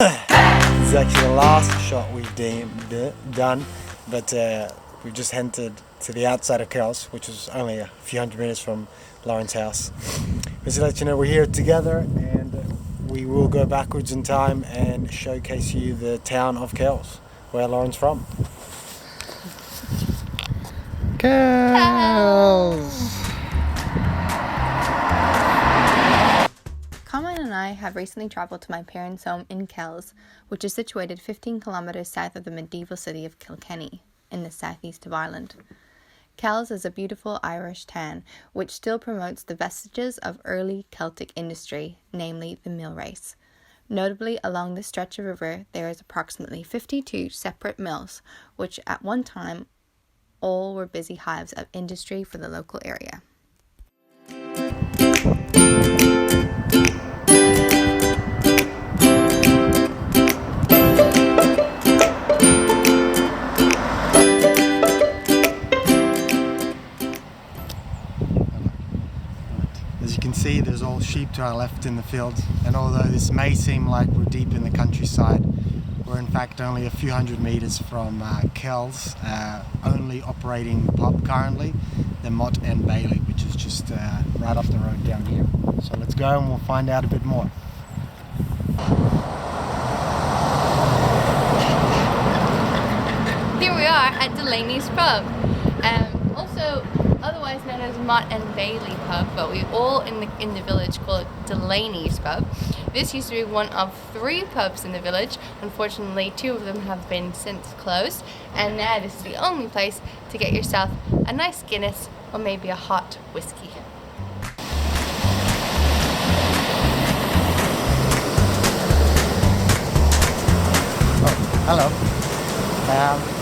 This is actually the last shot we've done, but we've just entered to the outside of Kells, which is only a few hundred meters from Lauren's house. Just to let you know, we're here together, and we will go backwards in time and showcase you the town of Kells, where Lauren's from. Kells! Carmine and I have recently travelled to my parents' home in Kells, which is situated 15 kilometres south of the medieval city of Kilkenny, in the southeast of Ireland. Kells is a beautiful Irish town which still promotes the vestiges of early Celtic industry, namely the mill race. Notably, along this stretch of river, there is approximately 52 separate mills, which at one time all were busy hives of industry for the local area. As you can see, there's all sheep to our left in the field, and although this may seem like we're deep in the countryside, we're in fact only a few hundred meters from Kells' only operating pub currently, the Mott and Bailey, which is just right off the road down here. So let's go and we'll find out a bit more. Here we are at Delaney's pub, also otherwise known as Mott and Bailey pub, but we all in the village call it Delaney's pub. This used to be one of 3 pubs in the village. Unfortunately, 2 of them have been since closed, and now this is the only place to get yourself a nice Guinness or maybe a hot whiskey. Oh, hello.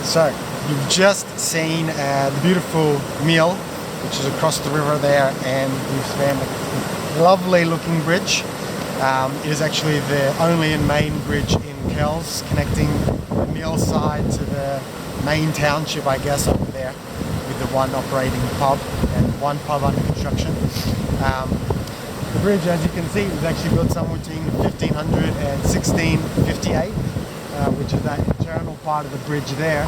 So you've just seen the beautiful mill, which is across the river there, and we've found a lovely looking bridge. It is actually the only and main bridge in Kells, connecting the mill side to the main township, I guess, over there, with the one operating pub and one pub under construction. The bridge, as you can see, was actually built somewhere between 1500 and 1658, which is that internal part of the bridge there.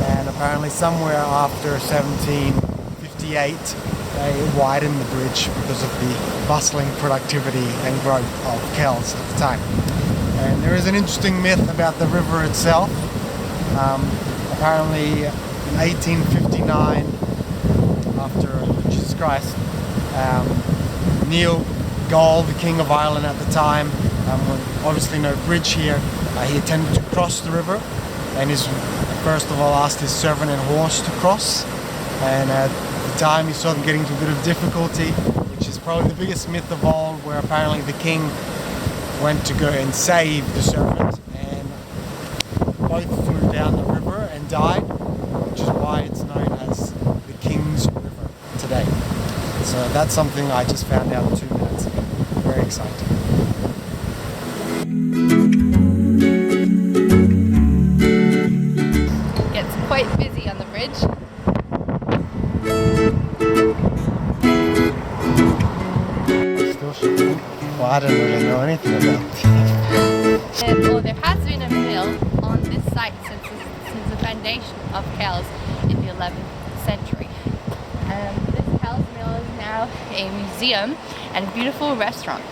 And apparently somewhere after 1758 they widened the bridge because of the bustling productivity and growth of Kells at the time. And there is an interesting myth about the river itself. Apparently in 1859, after Jesus Christ, Neil Gall, the King of Ireland at the time, obviously no bridge here, he attempted to cross the river, and first of all asked his servant and horse to cross, and at the time he saw them getting into a bit of difficulty, which is probably the biggest myth of all, where apparently the king went to go and save the servant, and both flew down the river and died, which is why it's known as the King's River today. So that's something I just found out 2 minutes ago. Very exciting. Quite busy on the bridge. Still shipping? Well, I don't really know anything about it. Well, there has been a mill on this site since the foundation of Kells in the 11th century. This Kells mill is now a museum and a beautiful restaurant.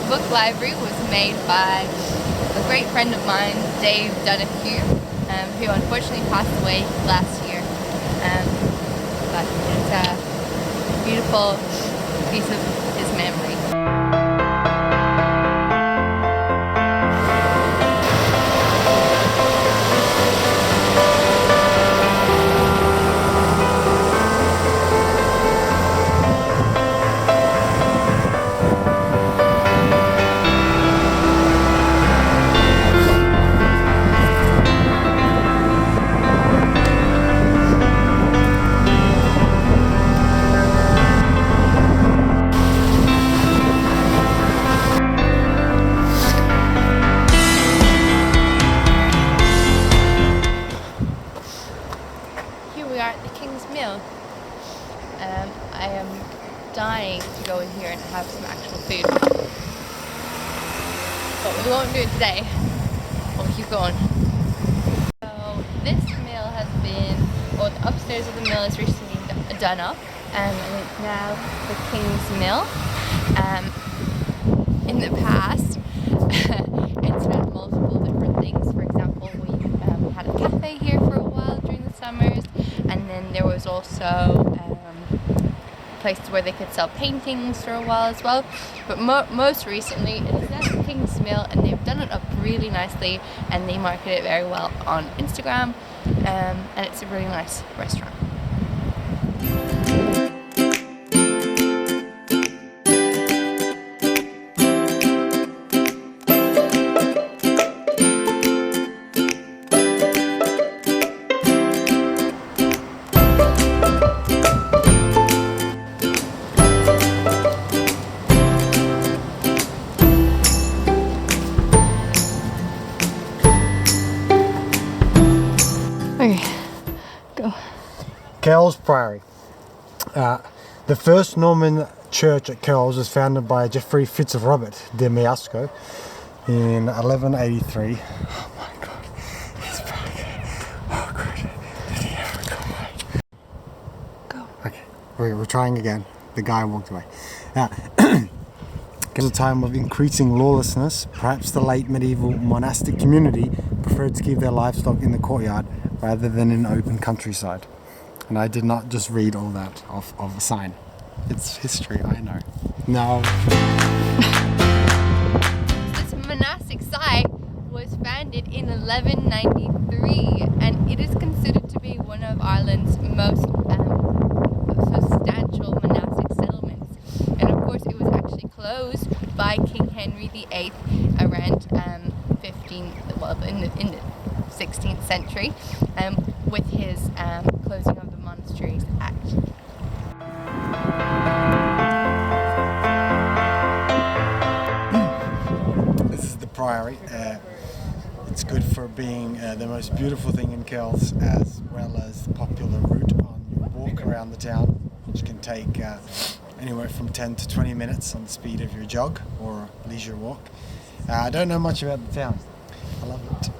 Book library was made by a great friend of mine, Dave Donahue, who unfortunately passed away last year. But it's a beautiful piece of his memory. we are at the King's Mill. I am dying to go in here and have some actual food. But we won't do it today. We'll keep going. So this mill has been, or the upstairs of the mill is recently done up, and it's now the King's Mill. In the past, it's had multiple different things. For example, we had a cafe here for a while during the summers, and then there was also places where they could sell paintings for a while as well. But most recently, it's now the King's Mill, and they've done it up really nicely, and they market it very well on Instagram, and it's a really nice restaurant. Okay, go. Kells Priory. The first Norman church at Kells was founded by Geoffrey Fitzrobert de Miasco in 1183. Oh my god, he's back. Oh god, did he ever come back? Go. Okay, we're trying again. The guy walked away. It was a time of increasing lawlessness. Perhaps the late medieval monastic community preferred to keep their livestock in the courtyard rather than in open countryside. And I did not just read all that off of a sign. It's history, I know. No. This monastic site was founded in 1193, and it is considered to be one of Ireland's most substantial monastic settlements. And of course, it was actually closed by King Henry VIII around in the 16th century, with his closing of the Monasteries Act. This is the Priory. It's good for being the most beautiful thing in Kells, as well as the popular route on your walk around the town, which can take anywhere from 10 to 20 minutes on the speed of your jog or leisure walk. I don't know much about the town. I love it.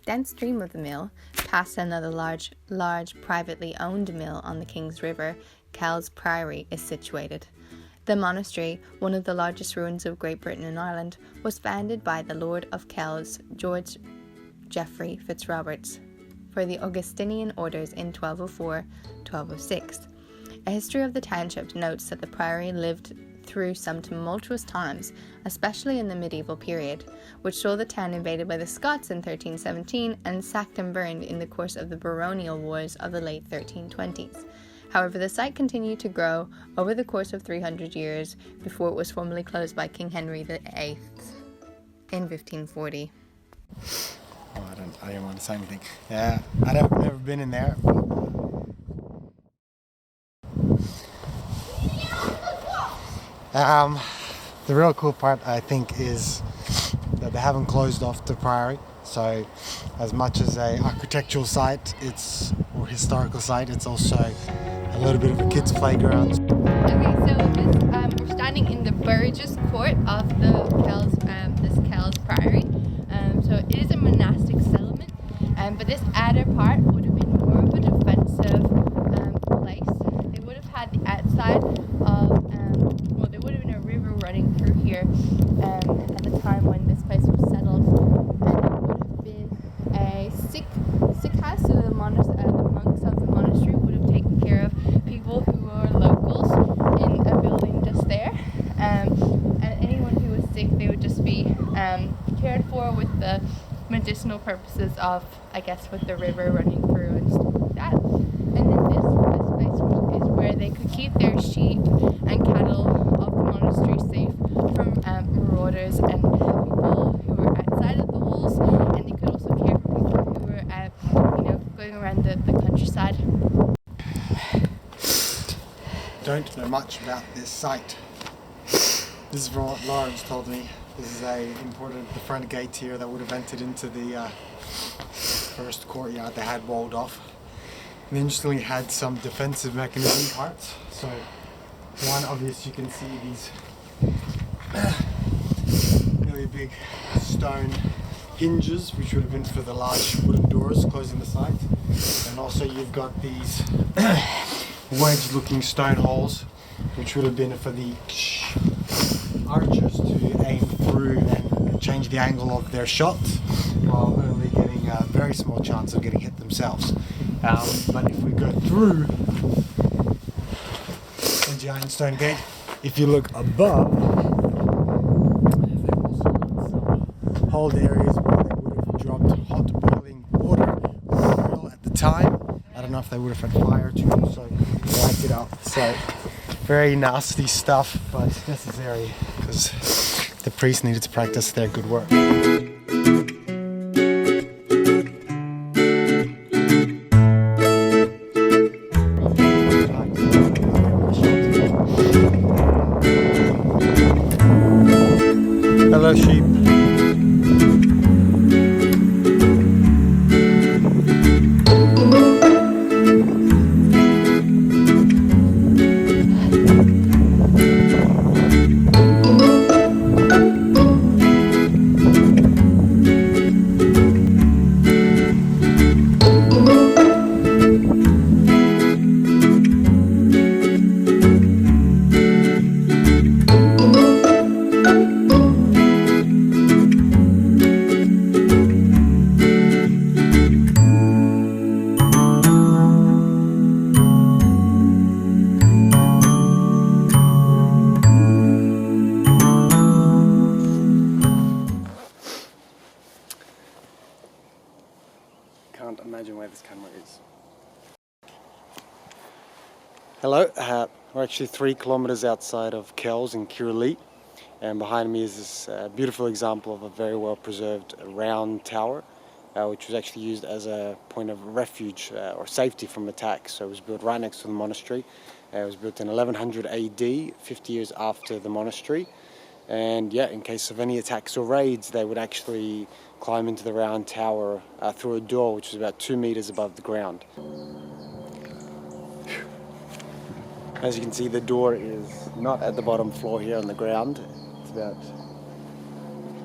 Downstream of the mill, past another large privately owned mill on the King's River, Kells Priory is situated. The monastery, one of the largest ruins of Great Britain and Ireland, was founded by the Lord of Kells, George Geoffrey Fitzroberts, for the Augustinian orders in 1204-1206. A history of the township notes that the priory lived through some tumultuous times, especially in the medieval period, which saw the town invaded by the Scots in 1317 and sacked and burned in the course of the baronial wars of the late 1320s. However, the site continued to grow over the course of 300 years before it was formally closed by King Henry VIII in 1540. Oh, I don't want to say anything. Yeah, I've never been in there. The real cool part, I think, is that they haven't closed off the Priory. So, as much as a architectural site, or historical site, it's also a little bit of a kids' playground. Okay, so we're standing in the Burgess Court of the Kells Priory. So it is a monastic settlement, but this outer part would have been more of a defensive place. They would have had the outside of, there would have been a river running through here at the time when this place was settled, and it would have been a sick house. So the monks of the monastery would have taken care of people who were locals in a building just there, and anyone who was sick, they would just be cared for with the medicinal purposes of, I guess, with the river running through and stuff like that. And then this place is where they could keep their sheep and cattle of the monastery safe from marauders and people who were outside of the walls, and they could also care for people who were, going around the countryside. Don't know much about this site. This is from what Lawrence told me. This is the front gate here that would have entered into the first courtyard they had walled off. And interestingly had some defensive mechanism parts. So one obvious, you can see these really big stone hinges, which would have been for the large wooden doors closing the site. And also you've got these wedge looking stone holes, which would have been for the archers to aim through and change the angle of their shot, while only getting a very small chance of getting hit themselves. But if we go through the giant stone gate, if you look above, hold areas where they would have dropped hot boiling water or oil at the time. I don't know if they would have had fire too, so light it up. So very nasty stuff, but necessary because the priests needed to practice their good work. Hello, sheep. Can't imagine where this camera is. Hello, we're actually 3 kilometers outside of Kells in Kilkenny, and behind me is this beautiful example of a very well preserved round tower, which was actually used as a point of refuge or safety from attack. So it was built right next to the monastery. It was built in 1100 AD, 50 years after the monastery. And yeah, in case of any attacks or raids, they would actually climb into the round tower through a door which was about 2 meters above the ground. As you can see, the door is not at the bottom floor here on the ground. It's about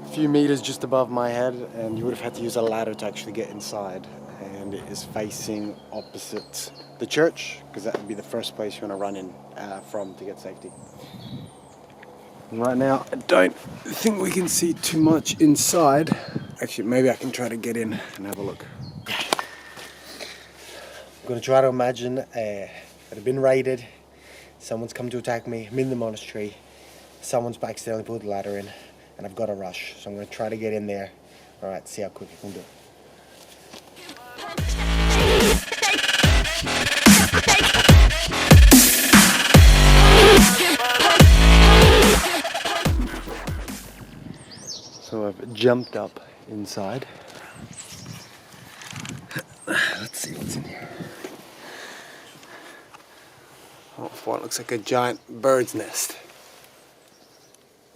a few meters just above my head, and you would have had to use a ladder to actually get inside. And it is facing opposite the church, because that would be the first place you want to run in from to get safety. And right now, I don't think we can see too much inside. Actually, maybe I can try to get in and have a look. I'm going to try to imagine that I've been raided, someone's come to attack me, I'm in the monastery, someone's accidentally put the ladder in, and I've got to rush. So I'm going to try to get in there. Alright, see how quick I can do it. So I've jumped up inside. Let's see what's in here. Oh, for it looks like a giant bird's nest.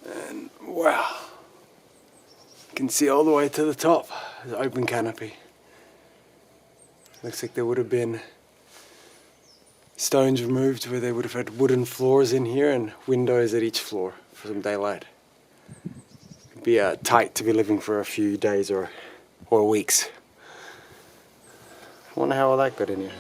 And wow, you can see all the way to the top. There's an open canopy. Looks like there would have been stones removed where they would have had wooden floors in here and windows at each floor for some daylight. It'd be tight to be living for a few days or weeks. I wonder how all that got in here.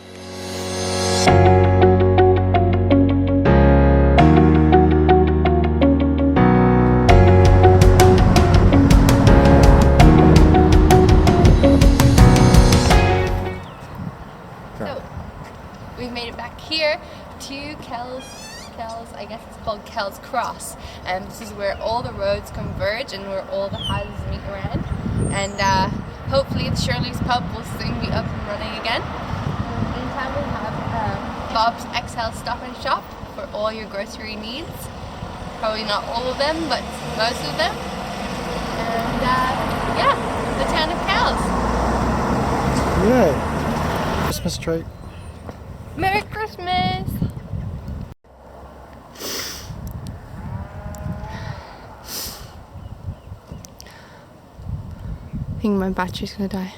So, we've made it back here to Kells, I guess it's called Kells Cross. And this is where all the roads converge and where all the houses meet around. And hopefully the Shirley's pub will soon be up and running again. In the meantime, we have Bob's XL Stop and Shop for all your grocery needs. Probably not all of them, but most of them. And yeah, the town of Kells. Yay! Christmas tree. Merry Christmas! think my battery's gonna die.